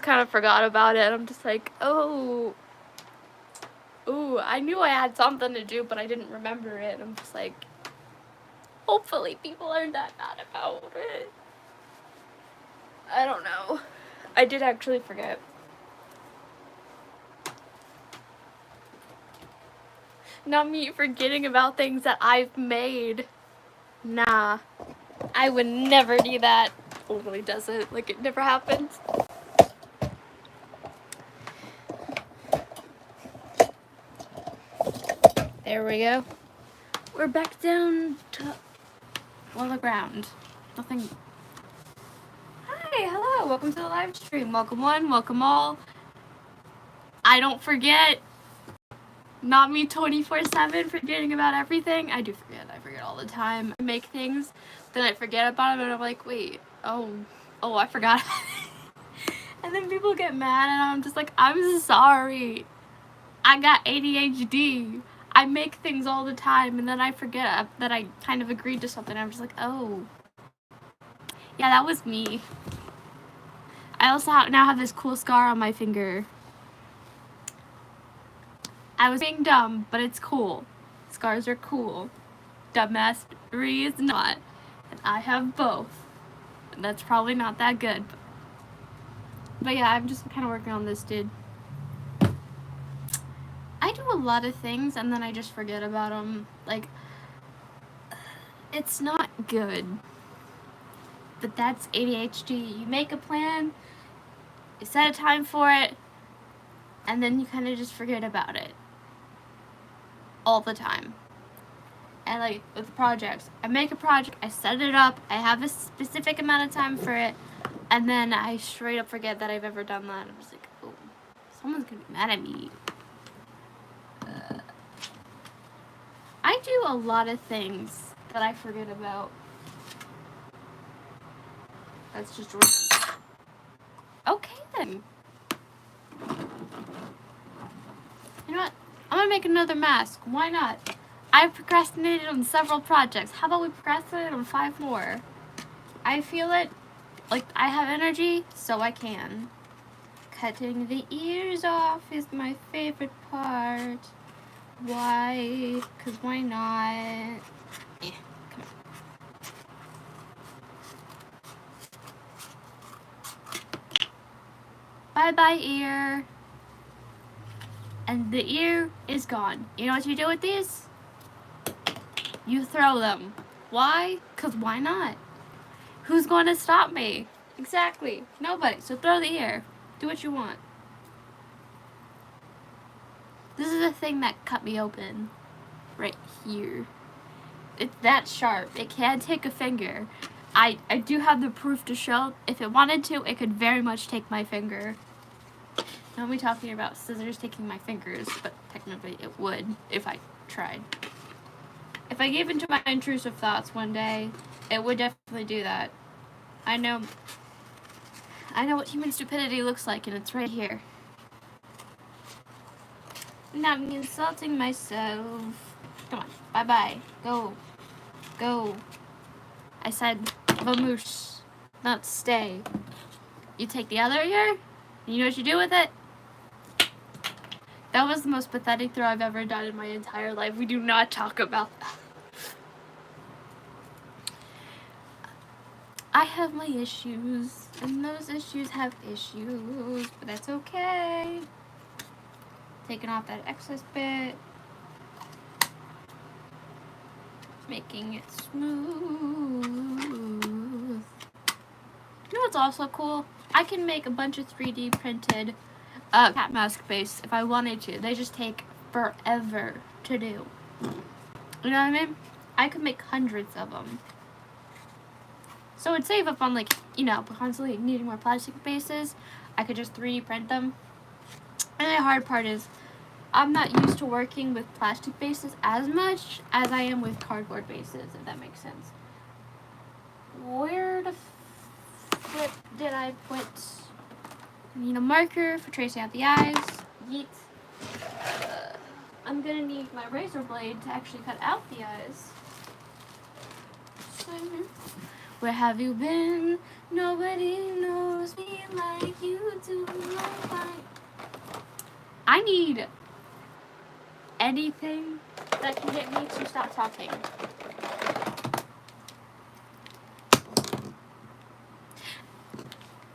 kind of forgot about it. I'm just like, oh, ooh, I knew I had something to do, but I didn't remember it. I'm just like, hopefully people aren't that mad about it. I don't know. I did actually forget. Not me forgetting about things that I've made. Nah, I would never do that. Totally doesn't. Like, it never happens. There we go. We're back down to, well, the ground. Nothing. Hi, hello, welcome to the live stream. Welcome one, welcome all. I don't forget. Not me 24/7 forgetting about everything. I do forget. I forget all the time. I make things, then I forget about them, and I'm like, wait, oh, I forgot. And then people get mad, and I'm just like, I'm sorry. I got ADHD. I make things all the time, and then I forget that I kind of agreed to something. I'm just like, oh, yeah, that was me. I also now have this cool scar on my finger. I was being dumb, but it's cool. Scars are cool. Dumbassery is not. And I have both. And that's probably not that good. But yeah, I'm just kind of working on this, dude. I do a lot of things and then I just forget about them. Like, it's not good. But that's ADHD. You make a plan, you set a time for it, and then you kind of just forget about it. All the time. And like with projects, I make a project, I set it up, I have a specific amount of time for it, and then I straight up forget that I've ever done that. I'm just like, oh, someone's gonna be mad at me. I do a lot of things that I forget about. That's just right. Okay then. You know what? I'm gonna make another mask. Why not? I've procrastinated on several projects. How about we procrastinate on 5 more? I feel it. Like, I have energy, so I can. Cutting the ears off is my favorite part. Why? Because why not? Yeah, come on. Bye-bye, ear. And the ear is gone. You know what you do with these? You throw them. Why? Because why not? Who's going to stop me? Exactly. Nobody. So throw the ear. Do what you want. This is the thing that cut me open. Right here. It's that sharp. It can take a finger. I do have the proof to show. If it wanted to, it could very much take my finger. Not me talking about scissors taking my fingers, but technically it would if I tried. If I gave into my intrusive thoughts one day, it would definitely do that. I know what human stupidity looks like, and it's right here. Not me insulting myself. Come on, bye-bye. Go. Go. I said vamoose, not stay. You take the other ear, and you know what you do with it? That was the most pathetic throw I've ever done in my entire life. We do not talk about that. I have my issues, and those issues have issues, but that's okay. Taking off that excess bit. Making it smooth. You know what's also cool? I can make a bunch of 3D printed cat mask base if I wanted to. They just take forever to do. You know what I mean? I could make hundreds of them. So it'd save up on, like, you know, constantly needing more plastic bases. I could just 3D print them. And the hard part is, I'm not used to working with plastic bases as much as I am with cardboard bases, if that makes sense. Where the flip did I put? I need a marker for tracing out the eyes. Yeet. I'm gonna need my razor blade to actually cut out the eyes. Where have you been? Nobody knows me like you do. I need anything that can get me to stop talking.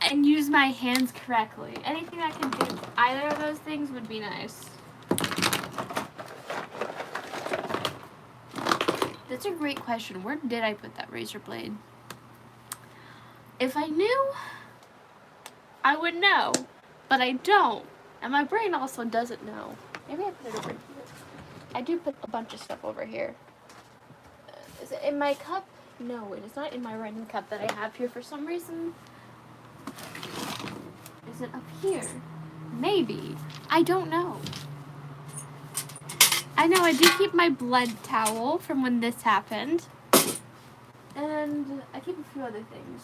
And use my hands correctly. Anything I can do either of those things would be nice. That's a great question. Where did I put that razor blade? If I knew, I would know. But I don't. And my brain also doesn't know. Maybe I put it over here. I do put a bunch of stuff over here. Is it in my cup? No, it is not in my random cup that I have here for some reason. Is it up here? Maybe. I don't know. I know I do keep my blood towel from when this happened. And I keep a few other things.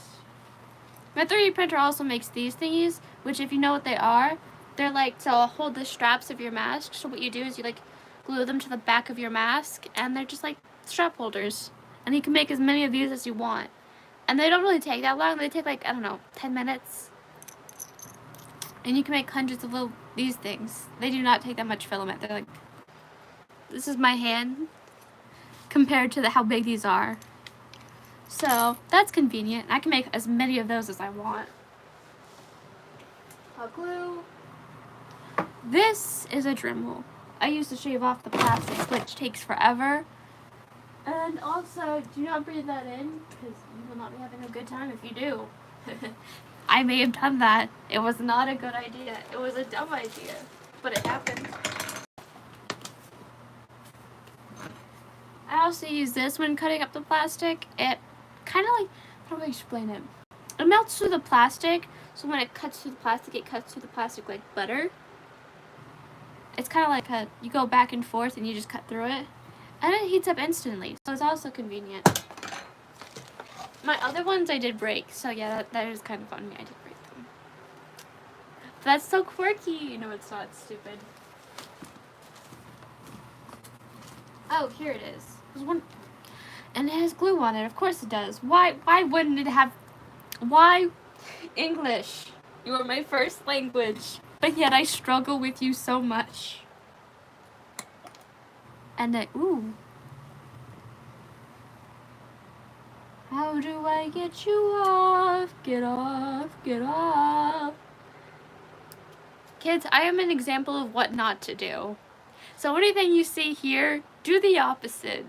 My 3D printer also makes these thingies, which if you know what they are, they're like to hold the straps of your mask. So what you do is you like glue them to the back of your mask, and they're just like strap holders. And you can make as many of these as you want. And they don't really take that long. They take like, I don't know, 10 minutes. And you can make hundreds of little, these things. They do not take that much filament. They're like, this is my hand compared to how big these are. So that's convenient. I can make as many of those as I want. Hot glue. This is a Dremel. I used to shave off the plastic, which takes forever. And also, do not breathe that in, because you will not be having a good time if you do. I may have done that. It was not a good idea. It was a dumb idea, but it happened. I also use this when cutting up the plastic. It kind of like, how do I explain it? It melts through the plastic, so when it cuts through the plastic, it cuts through the plastic like butter. It's kind of like you go back and forth and you just cut through it. And it heats up instantly, so it's also convenient. My other ones I did break, so yeah, that is kind of funny. I did break them. That's so quirky. No, it's not. It's stupid. Oh, here it is. There's one, and it has glue on it. Of course it does. Why wouldn't it have? Why? English. You are my first language, but yet I struggle with you so much. And ooh. How do I get you off? Get off, get off. Kids, I am an example of what not to do. So anything you see here, do the opposite.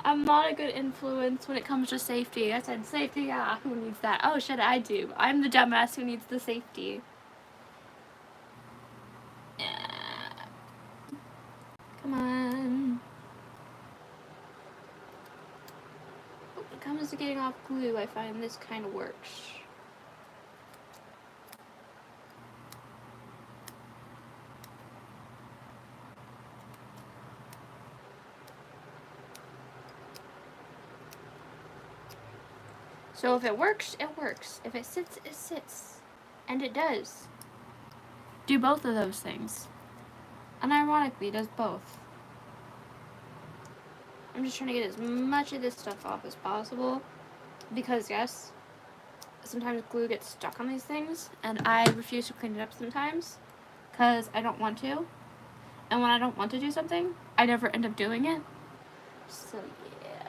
I'm not a good influence when it comes to safety. I said safety, yeah, who needs that? Oh shit, I do. I'm the dumbass who needs the safety. Come on. When it comes to getting off glue, I find this kind of works. So if it works, it works. If it sits, it sits. And it does. Do both of those things. And ironically, it does both. I'm just trying to get as much of this stuff off as possible. Because, yes, sometimes glue gets stuck on these things. And I refuse to clean it up sometimes. Because I don't want to. And when I don't want to do something, I never end up doing it. So, yeah.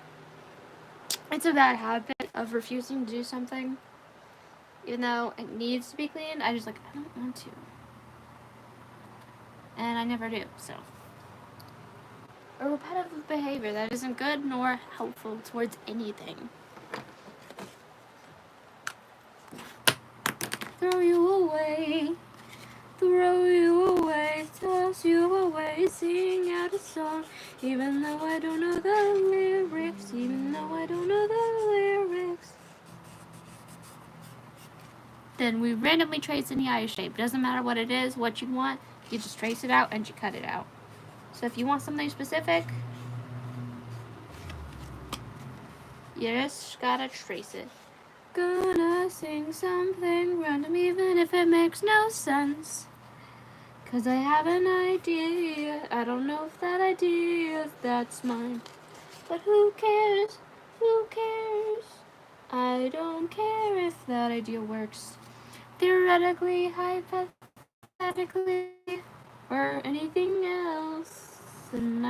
It's a bad habit of refusing to do something. Even though it needs to be cleaned, I just like, I don't want to. And I never do, so. A repetitive behavior that isn't good nor helpful towards anything. Throw you away, toss you away, sing out a song, even though I don't know the lyrics, Then we randomly trace any eye shape. Doesn't matter what it is, what you want, you just trace it out and you cut it out. So if you want something specific, you just gotta trace it. Gonna sing something random even if it makes no sense. 'Cause I have an idea. I don't know if that idea that's mine. But who cares? Who cares? I don't care if that idea works. theoretically, hypothetically, or anything else. And I'm